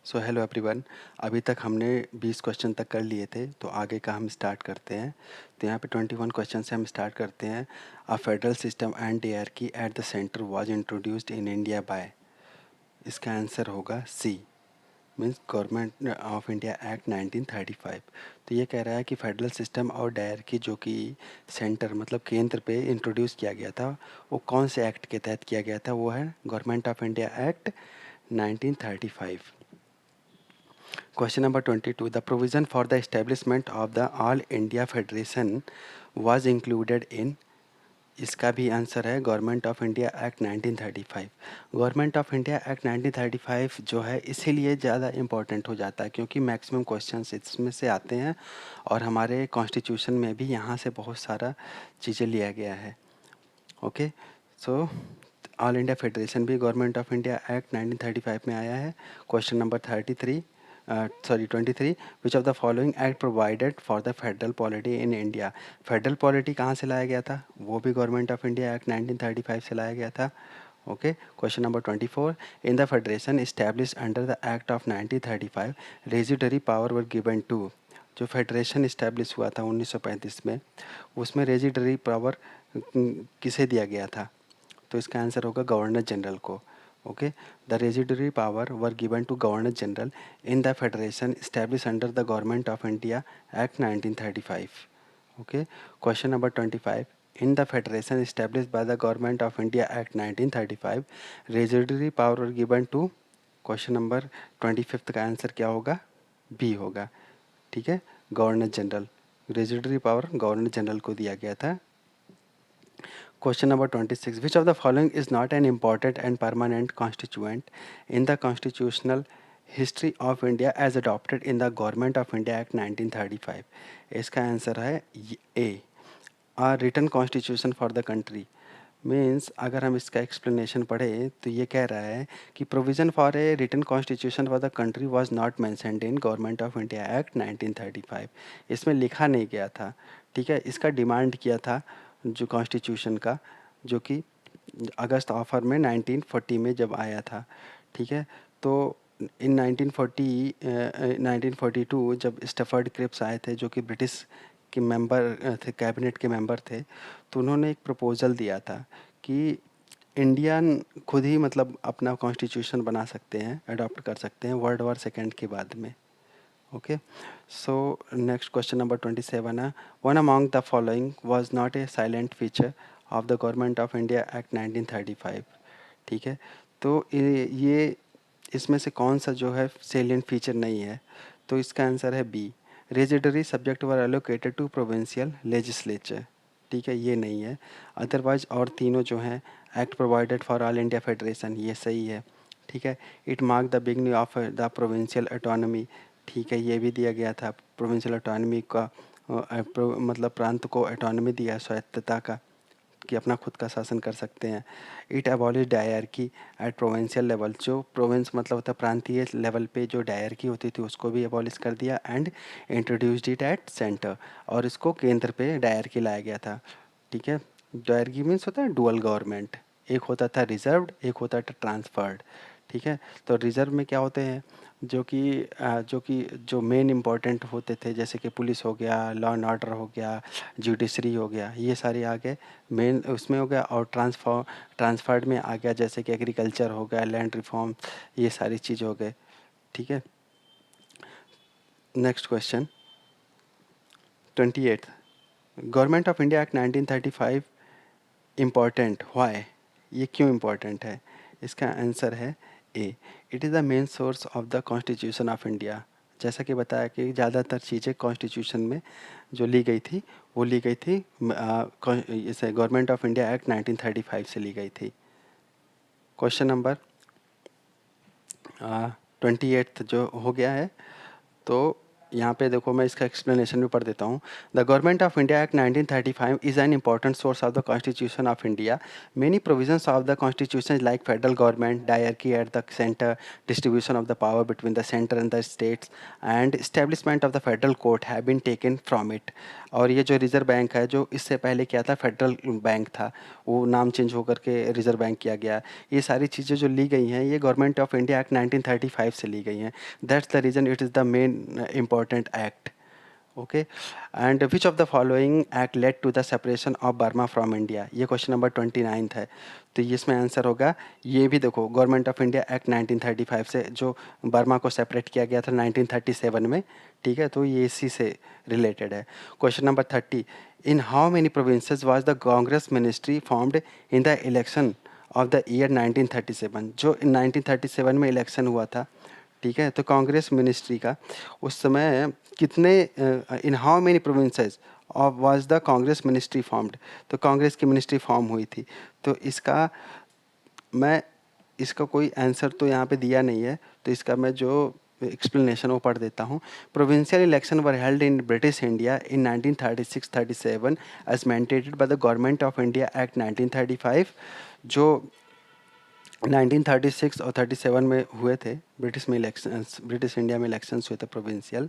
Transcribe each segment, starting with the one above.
So hello everyone. अभी तक हमने 20 क्वेश्चन तक कर लिए थे, तो आगे का हम स्टार्ट करते हैं। तो यहाँ पे 21 क्वेश्चन से हम स्टार्ट करते हैं। A federal system and hierarchy at the centre was introduced in India by. इसका आंसर होगा C, means government of India act 1935। तो ये कह रहा है कि फेडरल सिस्टम और डायरकी जो कि सेंटर मतलब केंद्र पे इंट्रोड्यूस किया गया था, वो कौन से एक्ट के तहत किया गया था? वो है government of India act 1935। Question number 22. The provision for the establishment of the All India Federation was included in। इसका भी आंसर है government of India act 1935। Government of India act 1935 जो है इसीलिए ज़्यादा इम्पोर्टेंट हो जाता है क्योंकि मैक्सिमम क्वेश्चंस इसमें से आते हैं और हमारे कॉन्स्टिट्यूशन में भी यहाँ से बहुत सारा चीज़ें लिया गया है। Okay, so all India federation भी गवर्नमेंट ऑफ इंडिया एक्ट 1935 में आया है। Question number 23 which of the following act provided for the federal polity in India. Federal polity कहाँ से लाया गया था? वो भी गवर्नमेंट ऑफ इंडिया एक्ट 1935 से लाया गया था। Okay, question number 24 in the federation establish under the act of 1935 residuary power were given to. जो फेडरेशन इस्टेब्लिश हुआ था 1935 में, उसमें रेजिडरी पावर किसे दिया गया था? तो इसका आंसर होगा गवर्नर जनरल को। Okay, the residuary power were given to governor general in the federation establish under the government of India act 1935। Okay, question number 25 in the federation establish by the government of India act 1935 residuary power were given to. Question number 25 का answer क्या होगा? B होगा। ठीक है, governor general. Residuary power governor general को दिया गया था। Question number 26. Which of the following is not an important and permanent constituent in the constitutional history of India as adopted in the Government of India Act 1935? इसका answer है ए, a written constitution for the country। Means अगर हम इसका explanation पढ़े तो ये कह रहा है कि provision for a written constitution for the country was not mentioned in government of India act 1935। इसमें लिखा नहीं गया था। ठीक है, इसका डिमांड किया था जो कॉन्स्टिट्यूशन का, जो कि अगस्त ऑफर में 1940 में जब आया था। ठीक है, तो इन 1942 जब स्टफर्ड क्रिप्स आए थे जो कि ब्रिटिश के मेंबर थे, कैबिनेट के मेंबर थे, तो उन्होंने एक प्रपोज़ल दिया था कि इंडियन खुद ही मतलब अपना कॉन्स्टिट्यूशन बना सकते हैं, अडॉप्ट कर सकते हैं वर्ल्ड वॉर सेकेंड के बाद में। Okay, so next question number 27 है one among the following was not a silent feature of the government of India act 1935। ठीक है, तो ये इसमें से कौन सा जो है सेलियंट फीचर नहीं है? तो इसका आंसर है B, residuary subject were allocated to provincial legislature. ठीक है, ये नहीं है। अदरवाइज और तीनों जो हैं act provided for all India federation, ये सही है। ठीक है, it mark the beginning of the provincial autonomy. ठीक है, ये भी दिया गया था प्रोविंशियल ऑटोनॉमी का, मतलब प्रांत को ऑटोनॉमी दिया, स्वायत्तता का, कि अपना खुद का शासन कर सकते हैं। It abolish dyarchy at provincial level. जो प्रोविंस मतलब होता है प्रांतीय लेवल पे जो डायरकी होती थी उसको भी अबॉलिश कर दिया। And introduced it at centre, और इसको केंद्र पे डायरकी लाया गया था। ठीक है, डायरकी मीन्स होता है डुअल गवर्नमेंट। एक होता था रिजर्व्ड, एक होता था ट्रांसफर्ड। ठीक है, तो रिजर्व में क्या होते हैं? जो मेन इम्पोर्टेंट होते थे, जैसे कि पुलिस हो गया, लॉ एंड ऑर्डर हो गया, जुडिशरी हो गया, ये सारे आ गए मेन उसमें हो गया। और ट्रांसफर्ड में आ गया जैसे कि एग्रीकल्चर हो गया, लैंड रिफॉर्म, ये सारी चीज़ हो गए। ठीक है, next question 28। Government of India act 1935 important why? ये क्यों इम्पॉर्टेंट है? इसका आंसर है A, it is the main source of the constitution of India. जैसा कि बताया कि ज़्यादातर चीज़ें कॉन्स्टिट्यूशन में जो ली गई थी वो ली गई थी इसे गवर्नमेंट ऑफ इंडिया एक्ट 1935 से ली गई थी। क्वेश्चन नंबर 28 जो हो गया है, तो यहाँ पे देखो मैं इसका एक्सप्लेनेशन भी पढ़ देता हूँ। The government of India act 1935 is an important source of the constitution of India. Many provisions of the constitution like federal government dyarchy at the centre, distribution of the power between the centre and the states and establishment of the federal court have been taken from it. और ये जो reserve bank है, जो इससे पहले क्या था, federal bank था, वो नाम चेंज होकर के रिजर्व बैंक किया गया। ये सारी चीज़ें जो ली गई हैं ये गवर्नमेंट ऑफ इंडिया एक्ट 1935 से ली गई हैं। That's the reason it is the main important act. Okay, and which of the following act led to the separation of Burma from India? ये क्वेश्चन नंबर 29 है। तो ये इसमें आंसर होगा, ये भी देखो गवर्नमेंट ऑफ इंडिया एक्ट 1935 से जो बर्मा को सेपरेट किया गया था 1937 में, ठीक है, तो ये इसी से रिलेटेड है। Question number 30, in how many provinces was the Congress ministry formed in the election of the year 1937? जो 1937 में इलेक्शन हुआ था, ठीक है, तो कांग्रेस मिनिस्ट्री का उस समय कितने, in how many provinces of was the Congress ministry formed? तो कांग्रेस की मिनिस्ट्री फॉर्म हुई थी। तो मैं इसका कोई आंसर तो यहाँ पे दिया नहीं है, तो इसका मैं जो एक्सप्लेनेशन वो पढ़ देता हूँ। Provincial election were held in British India in 1936-37 as mandated by the government of India act 1935। जो 1936 और 37 में हुए थे ब्रिटिश में इलेक्शंस, ब्रिटिश इंडिया में इलेक्शंस हुए थे प्रोविंशियल,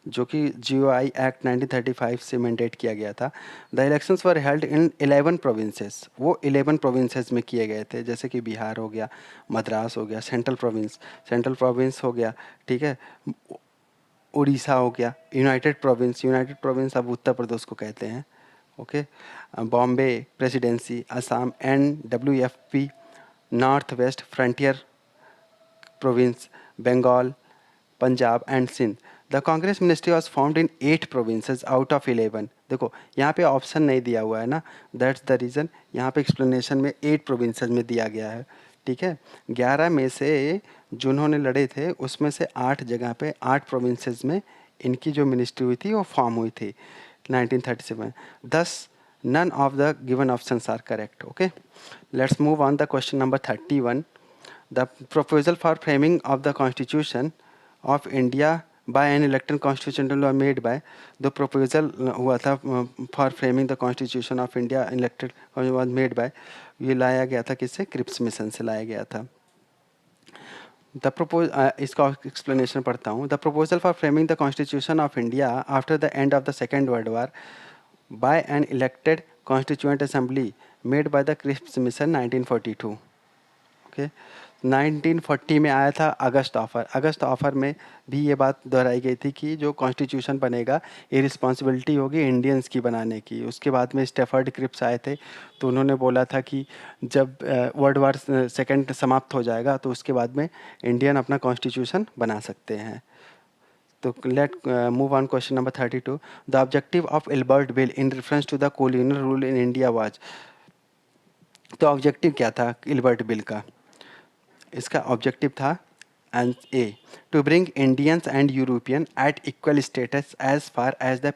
जो कि जीओआई एक्ट 1935 से मैंडेट किया गया था। The elections were held in 11 provinces, वो 11 प्रोविंसेस में किए गए थे, जैसे कि बिहार हो गया, मद्रास हो गया, सेंट्रल प्रोविंस हो गया, ठीक है, उड़ीसा हो गया, यूनाइटेड प्रोविंस अब उत्तर प्रदेश को कहते हैं, okay, Bombay presidency, Assam, NWFP, north west frontier province, Bengal, Punjab and Sindh. The Congress ministry was formed in 8 provinces out of 11। देखो यहाँ पे ऑप्शन नहीं दिया हुआ है ना, दैट्स द रीज़न यहाँ पे एक्सप्लेनेशन में 8 प्रोविंसेस में दिया गया है, ठीक है। 11 में से जिन्होंने लड़े थे उसमें से 8 जगह पे 8 प्रोविंसेस में इनकी जो मिनिस्ट्री हुई थी वो फॉर्म हुई थी 1937। Thus none of the given options are correct. Okay, let's move on the question number 31. The proposal for framing of the constitution of India by an elected constitutional law made by, the proposal हुआ था for framing the constitution of India elected was made by, ये लाया गया था किससे, Cripps mission से लाया गया था। इसका एक्सप्लेनेशन पढ़ता हूँ। The proposal for framing the constitution of India after the end of the second world war by an elected constituent assembly made by the Cripps Mission 1942. Okay, 1940 में आया था अगस्त ऑफर में भी ये बात दोहराई गई थी कि जो कॉन्स्टिट्यूशन बनेगा ये रिस्पॉन्सिबिलिटी होगी इंडियंस की बनाने की। उसके बाद में स्टेफर्ड क्रिप्स आए थे, तो उन्होंने बोला था कि जब वर्ल्ड वार सेकेंड समाप्त हो जाएगा तो उसके बाद में इंडियन अपना कॉन्स्टिट्यूशन बना सकते हैं। तो let move on question number 32। The objective of Albert bill in reference to the colonial rule in India was. तो ऑब्जेक्टिव क्या था एल्बर्ट बिल का? इसका ऑब्जेक्टिव था and A, to bring Indians and European at equal status as far as the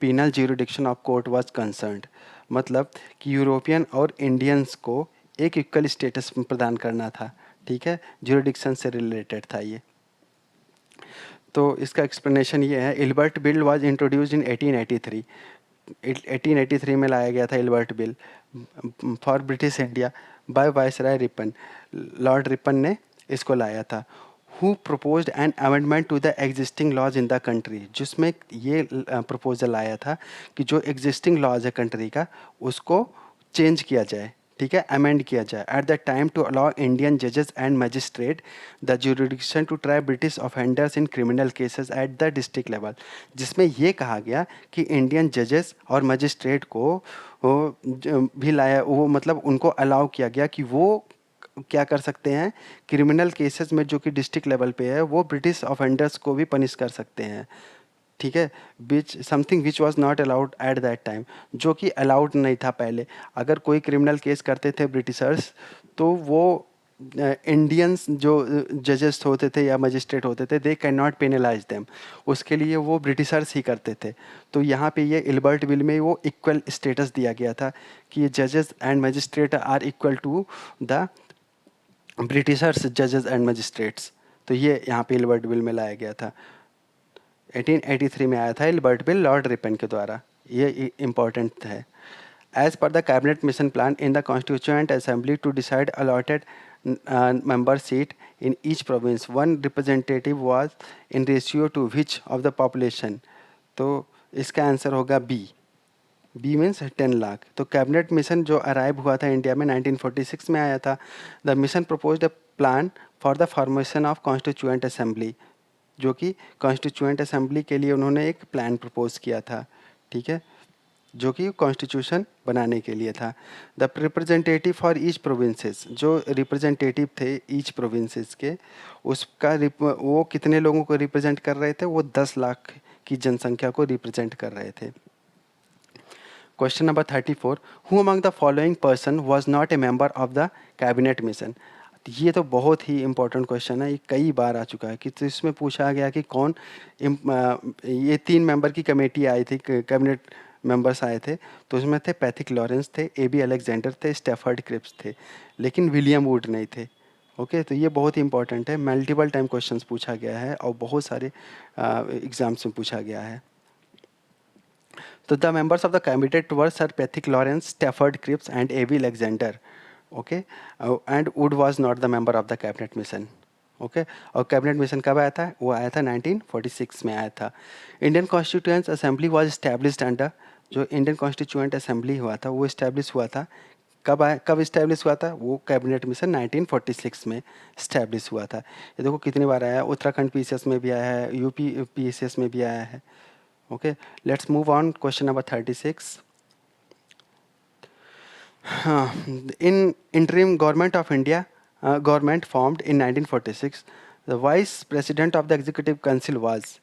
penal jurisdiction of court was concerned. मतलब कि European और Indians को एक इक्वल स्टेटस प्रदान करना था, ठीक है, ज्यूरिडिक्शन से रिलेटेड था ये। तो इसका एक्सप्लेनेशन ये है, Albert bill was introduced in 1883। 1883 में लाया गया था Albert bill for British India by viceroy Ripon. Lord Ripon ने इसको लाया था। Who proposed an amendment to the existing laws in the country, जिसमें ये प्रपोजल आया था कि जो एग्जिस्टिंग लॉज है कंट्री का उसको चेंज किया जाए, ठीक है, अमेंड किया जाए। At the time to allow Indian जजेस and magistrate the jurisdiction to try British offenders in criminal cases at the district level. जिसमें ये कहा गया कि इंडियन जजेस और मजिस्ट्रेट को भी लाया, वो मतलब उनको अलाउ किया गया कि वो क्या कर सकते हैं, क्रिमिनल केसेस में जो कि डिस्ट्रिक्ट लेवल पे है वो ब्रिटिश ऑफेंडर्स को भी पनिश कर सकते हैं, ठीक है, which something which was not allowed at that time, जो कि अलाउड नहीं था पहले। अगर कोई क्रिमिनल केस करते थे ब्रिटिशर्स तो वो इंडियंस जो जजेस होते थे या मजिस्ट्रेट होते थे, they can not penalise them, उसके लिए वो ब्रिटिशर्स ही करते थे। तो यहाँ पे ये एल्बर्ट बिल में वो इक्वल स्टेटस दिया गया था कि ये जजेस and magistrate are equal to the Britishers जजेस एंड मजिस्ट्रेट्स। तो ये यहाँ पे एल्बर्ट बिल में लाया गया था। 1883 में आया था एल्बर्ट बिल लॉर्ड रिपन के द्वारा, ये इम्पोर्टेंट है। As per the cabinet mission plan in the constituent assembly to decide allotted member seat in each province, one representative was in ratio to which of the population? तो इसका answer होगा B. B means 10 lakh. तो cabinet mission जो arrive हुआ था India में 1946 में आया था। The mission proposed a plan for the formation of constituent assembly, जो कि कॉन्स्टिट्यूएंट असेंबली के लिए उन्होंने एक प्लान प्रपोज किया था, ठीक है, जो कि कॉन्स्टिट्यूशन बनाने के लिए था। The representative for each provinces, जो रिप्रेजेंटेटिव थे ईच प्रोविंसेस के, उसका वो कितने लोगों को रिप्रेजेंट कर रहे थे? वो 10 लाख की जनसंख्या को रिप्रेजेंट कर रहे थे। Question number 34, who among the following person was not a member of the cabinet mission? ये तो बहुत ही इंपॉर्टेंट क्वेश्चन है, ये कई बार आ चुका है कि तो इसमें पूछा गया कि कौन ये 3 मेंबर की कमेटी आई थी, कैबिनेट मेंबर्स आए थे, तो उसमें थे पैथिक लॉरेंस थे, ए.बी. अलेक्जेंडर थे, स्टैफर्ड क्रिप्स थे, लेकिन विलियम वुड नहीं थे। ओके, तो ये बहुत ही इंपॉर्टेंट है, मल्टीपल टाइम क्वेश्चंस पूछा गया है और बहुत सारे एग्जाम्स में पूछा गया है। तो the members of the cabinet were Sir Patrick Lawrence, Stafford Cripps, and A.B. Alexander. Okay, and Wood was not the member of the cabinet mission. Okay, और कैबिनेट मिशन कब आया था? वो आया था 1946 में आया था। Indian constituent assembly was established under, जो इंडियन कॉन्स्टिट्यूएंट असेंबली हुआ था वो इस्टेब्लिश हुआ था कब? आया कब इस्टेब्लिश हुआ था? वो कैबिनेट मिशन 1946 में इस्टेब्लिश हुआ था। ये देखो कितनी बार आया है, उत्तराखंड पीसीएस में भी आया है, यूपी पीसीएस में भी आया है। Okay, let's move on. Question number 36. In interim government of India, government formed in 1946, the vice president of the executive council was,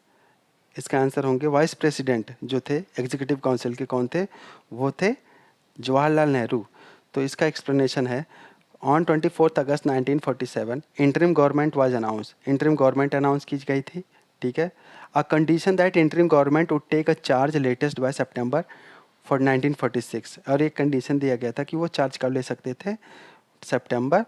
इसका आंसर होंगे वाइस प्रेसिडेंट जो थे एग्जीक्यूटिव काउंसिल के, कौन थे? वो थे जवाहरलाल नेहरू। तो इसका एक्सप्लेनेशन है, on 24 August 1947 interim government was announce, interim government announce की गई थी, ठीक है। A condition that interim government would take a charge latest by September for 1946, और एक कंडीशन दिया गया था कि वो चार्ज कब ले सकते थे? सितंबर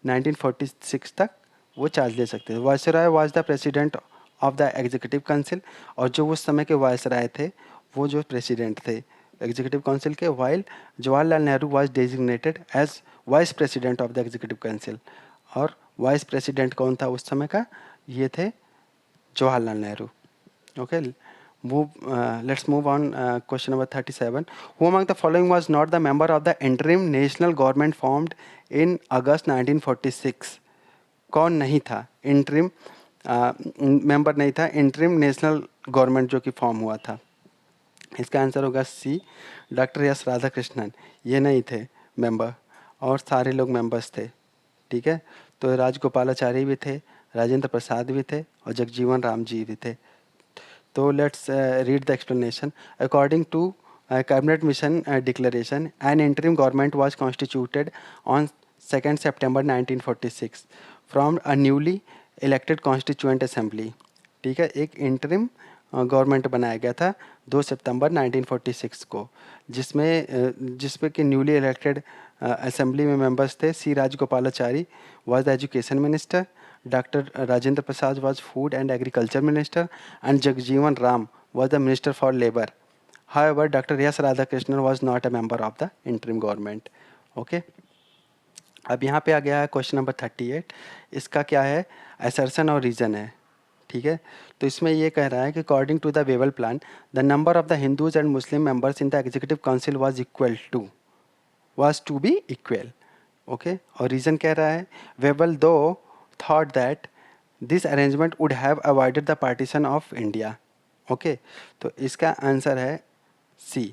1946 तक वो चार्ज ले सकते थे। Viceroy was the president of the executive council, और जो उस समय के वायसराय थे वो जो प्रेसिडेंट थे एग्जीक्यूटिव काउंसिल के, while Jawaharlal Nehru was designated as vice president of the executive council. और वाइस प्रेसिडेंट कौन था उस समय का? ये थे Jawaharlal Nehru. Okay, let's move on. Question number 37. Who among the following was not the member of the interim national government formed in August 1946? कौन नहीं था? इंटरिम मेंबर नहीं था इंटरिम नेशनल गवर्नमेंट जो कि फॉर्म हुआ था। इसका आंसर होगा सी, डॉक्टर एस राधाकृष्णन। ये नहीं थे मेंबर, और सारे लोग मेंबर्स थे, ठीक है। तो राजगोपालाचारी भी थे, राजेंद्र प्रसाद भी थे, और जगजीवन राम जी भी थे। तो let's read the explanation. According to cabinet mission declaration, an interim government was constituted on 2 September 1946 from a newly elected constituent assembly, ठीक है। एक इंटरिम गवर्नमेंट बनाया गया था 2 सितंबर 1946 को, जिसमें कि न्यूली इलेक्टेड असेंबली में मेंबर्स थे C Rajagopalachari was the education minister, Dr. Rajendra Prasad was food and agriculture minister, and Jagjeevan Ram was the minister for labor. However, Dr. S. Radhakrishnan was not a member of the interim government. Okay. अब यहाँ पे आ गया है question number 38। इसका क्या है? Assertion और reason है, ठीक है। तो इसमें ये कह रहा है कि according to the Wavell plan the number of the Hindus and Muslim members in the executive council was to be equal. Okay, और रीज़न कह रहा है, वेवल दो thought that this arrangement would have avoided the partition of India. Okay, तो इसका answer है C.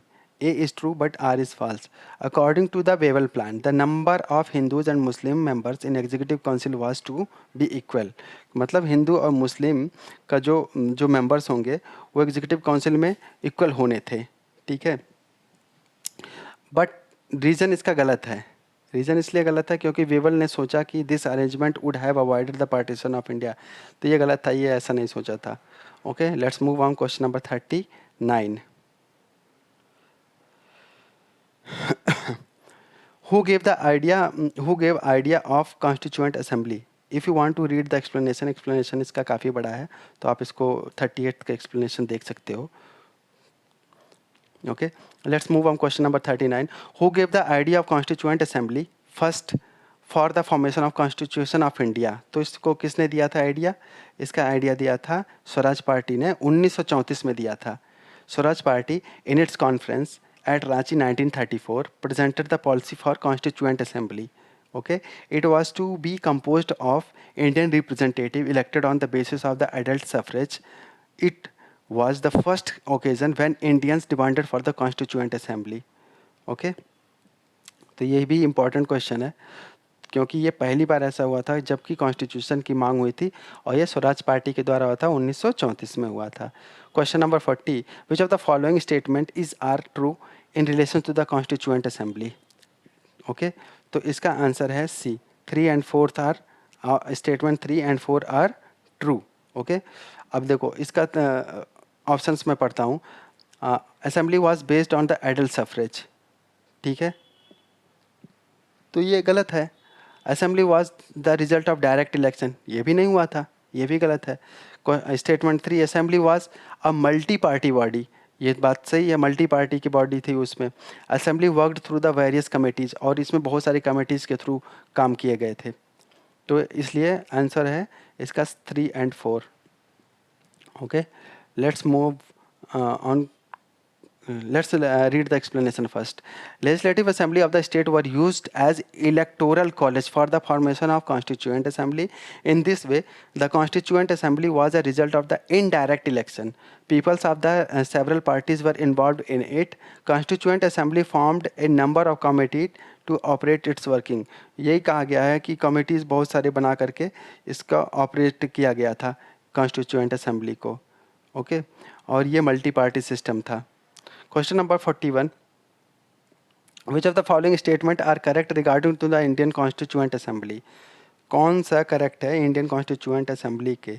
A is true but R is false. According to the Wavell plan, the number of Hindus and Muslim members in executive council was to be equal. मतलब हिंदू और मुस्लिम का जो members होंगे वो executive council में equal होने थे, ठीक है। बट रीज़न इसका गलत है। रीज़न इसलिए गलत है क्योंकि वेवल ने सोचा कि this arrangement would have avoided the partition of India, तो ये गलत था, ये ऐसा नहीं सोचा था। Okay, let's move on question number 39। Who gave idea of constituent assembly? If you want to read the explanation इसका काफ़ी बड़ा है, तो आप इसको 38th का एक्सप्लेनेशन देख सकते हो. Okay, let's move on. Question number 39. Who gave the idea of Constituent Assembly first for the formation of Constitution of India? तो इसको किसने दिया था आइडिया? इसका आइडिया दिया था स्वराज पार्टी ने 1934 में दिया था. Swaraj party in its conference at Ranchi 1934 presented the policy for Constituent Assembly. Okay, it was to be composed of Indian representative elected on the basis of the adult suffrage. It was the first occasion when Indians demanded for the Constituent Assembly. Okay, तो ये भी important question है, क्योंकि ये पहली बार ऐसा हुआ था जबकि कॉन्स्टिट्यूशन की मांग हुई थी, और ये स्वराज पार्टी के द्वारा हुआ था, 1934 में हुआ था. Question number 40. Which of the following statement is are true in relation to the constituent assembly? Okay, तो इसका आंसर है C. 3 and 4 are statement 3 and 4 are true. Okay, अब देखो इसका ऑप्शंस मैं पढ़ता हूँ. Assembly was based on the adult suffrage. ठीक है, तो ये गलत है. Assembly was the result of direct election, ये भी नहीं हुआ था, ये भी गलत है. Statement 3 assembly was a multi party body, ये बात सही है, मल्टी पार्टी की बॉडी थी उसमें. Assembly worked through the various committees, और इसमें बहुत सारी कमेटीज़ के थ्रू काम किए गए थे. तो इसलिए आंसर है इसका 3 and 4. Okay, let's move on. Let's read the explanation first. Legislative Assembly of the state were used as electoral college for the formation of Constituent Assembly. In this way, the Constituent Assembly was a result of the indirect election. Peoples of the several parties were involved in it. Constituent Assembly formed a number of committees to operate its working. यही कहा गया है कि committees बहुत सारे बना करके इसका ऑपरेट किया गया था कॉन्स्टिट्यूएंट असेंबली को. ओके, और ये मल्टी पार्टी सिस्टम था. Question number 41. Which of the following statement are correct regarding to the Indian Constituent Assembly? कौन सा करेक्ट है इंडियन कॉन्स्टिट्यूएंट असेंबली के?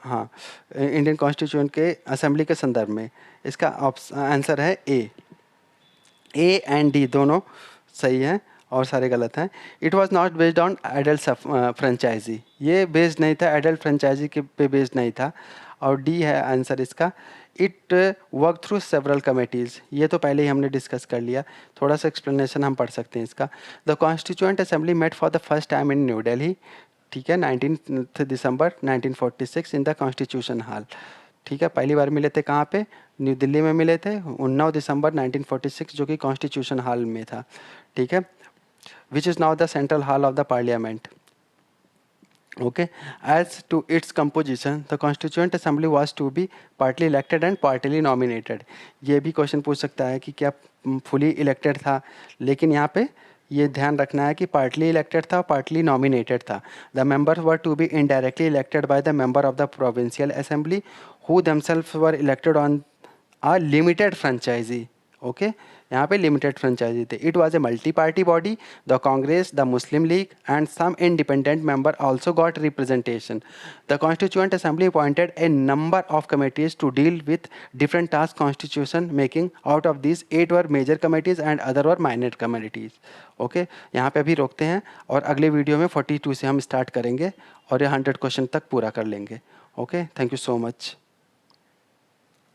हाँ, इंडियन कॉन्स्टिट्यूएंट के असेंबली के संदर्भ में. इसका आंसर है ए. एंड डी दोनों सही हैं और सारे गलत हैं. It was not based on adult franchise, ये बेस्ड नहीं था, एडल्ट फ्रेंचाइजी के पे बेस्ड नहीं था. और डी है आंसर इसका. It work through several committees, ये तो पहले ही हमने डिस्कस कर लिया. थोड़ा सा एक्सप्लेनेशन हम पढ़ सकते हैं इसका. The constituent assembly met for the first time in New Delhi. ठीक है, 19 December 1946 in the constitution hall. ठीक है, पहली बार मिले थे कहाँ पे? न्यू दिल्ली में मिले थे 9 दिसंबर 1946, जो कि कॉन्स्टिट्यूशन हॉल में था. ठीक है, which is now the central hall of the parliament. Okay, as to its composition, the constituent assembly was to be partly elected and partly nominated. ये भी क्वेश्चन पूछ सकता है कि क्या फुली इलेक्टेड था, लेकिन यहाँ पे ये ध्यान रखना है कि पार्टली इलेक्टेड था, पार्टली नॉमिनेटेड था. The members were to be indirectly elected by the member of the provincial assembly who themselves were elected on a limited franchise. Okay, यहाँ पे लिमिटेड फ्रेंचाइजी थे. It was a multi party body. The Congress, the Muslim League and some independent member also got representation. The constituent assembly appointed a number of committees to deal with different task constitution making. Out of this 8 were major committees and other were minor committees. Okay, यहाँ पे अभी रोकते हैं और अगले video में 42 से हम स्टार्ट करेंगे और ये 100 क्वेश्चन तक पूरा कर लेंगे. Okay, thank you so much.